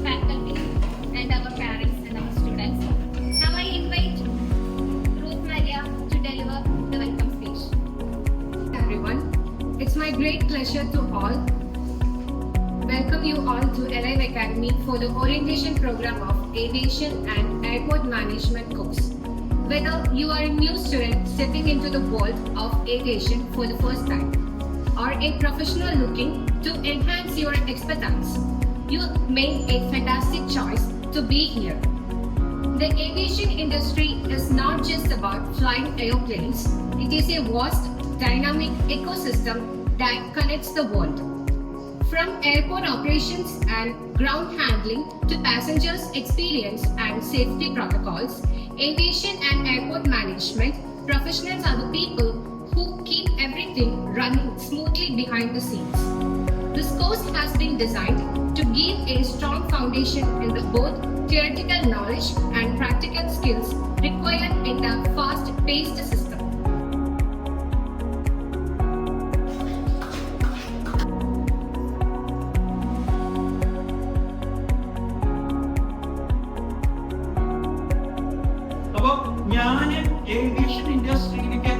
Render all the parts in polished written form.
faculty and our parents and our students. Now I invite Ruth Maria to deliver the welcome speech. Everyone, it's my great pleasure to all welcome you all to Alive Academy for the orientation program of Aviation and Airport Management course. Whether you are a new student stepping into the world of aviation for the first time or a professional looking to enhance your expertise, you made a fantastic choice to be here. The aviation industry is not just about flying airplanes, it is a vast, dynamic ecosystem that connects the world. From airport operations and ground handling to passengers' experience and safety protocols, aviation and airport management professionals are the people who keep everything running smoothly behind the scenes. This course has been designed to give a strong foundation in the both theoretical knowledge and practical skills required in the fast-paced system. Aviation ഇൻഡസ്ട്രിയിലേക്ക്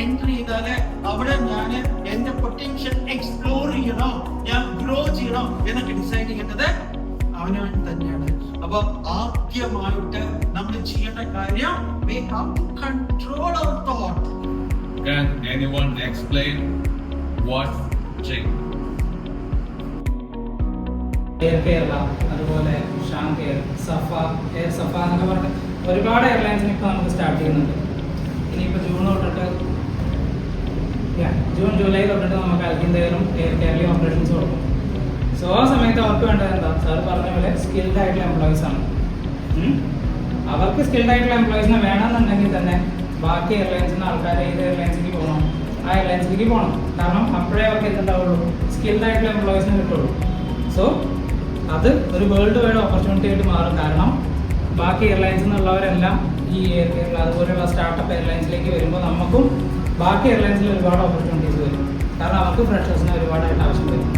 entry ചെയ്താല് അവിടെ ഞാൻ എന്റെ potential explore ചെയ്യണോ, ഞാൻ grow ചെയ്യണോ എന്നൊക്കെ decide ചെയ്യേണ്ടത് അവനവൻ തന്നെയാണ്. അപ്പൊ ആദ്യമായിട്ട് നമ്മൾ ചെയ്യേണ്ട കാര്യം we have to control our thought. Can anyone explain what Jake? Air Kerala, അതുപോലെ ഷാങ്ക് എയർ, സഫ എയർ സഫ എന്നൊക്കെ പറഞ്ഞിട്ട് ഒരുപാട് എയർലൈൻസിന് ഇപ്പോൾ നമുക്ക് സ്റ്റാർട്ട് ചെയ്യുന്നുണ്ട്. ഇനിയിപ്പോൾ ജൂൺ തൊട്ടിട്ട് ജൂൺ ജൂലൈ തൊട്ടിട്ട് നമുക്ക് അൽഹിന്ദയിലും എയർ കേരളയും ഓപ്പറേഷൻസ് കൊടുക്കും. സോ ആ സമയത്ത് അവർക്ക് വേണ്ടത് എന്താ, സാർ പറഞ്ഞ പോലെ സ്കിൽഡ് ആയിട്ടുള്ള എംപ്ലോയീസ് ആണ്. അവർക്ക് സ്കിൽഡ് ആയിട്ടുള്ള എംപ്ലോയീസിനെ വേണമെന്നുണ്ടെങ്കിൽ തന്നെ ബാക്കി എയർലൈൻസിന് ആൾക്കാർ ഏത് എയർലൈൻസിലേക്ക് പോകണം, ആ എയർലൈൻസിലേക്ക് പോകണം. കാരണം അപ്പോഴേ അവർക്ക് എന്തുണ്ടാവുള്ളൂ, സ്കിൽഡ് ആയിട്ടുള്ള എംപ്ലോയീസിനെ കിട്ടുള്ളൂ. സോ അത് ഒരു വേൾഡ് വൈഡ് ഓപ്പർച്യൂണിറ്റി ആയിട്ട് മാറും. കാരണം ബാക്കി എയർലൈൻസിൽ നിന്നുള്ളവരെല്ലാം ഈ എയർ കേരള അതുപോലെയുള്ള സ്റ്റാർട്ടപ്പ് എയർലൈൻസിലേക്ക് വരുമ്പോൾ നമുക്കും ബാക്കി എയർലൈൻസിൽ ഒരുപാട് ഓപ്പർച്യൂണിറ്റീസ് വരും. കാരണം അവർക്ക് ഫ്രഷേഴ്സിന് ഒരുപാടായിട്ട് ആവശ്യം വരും.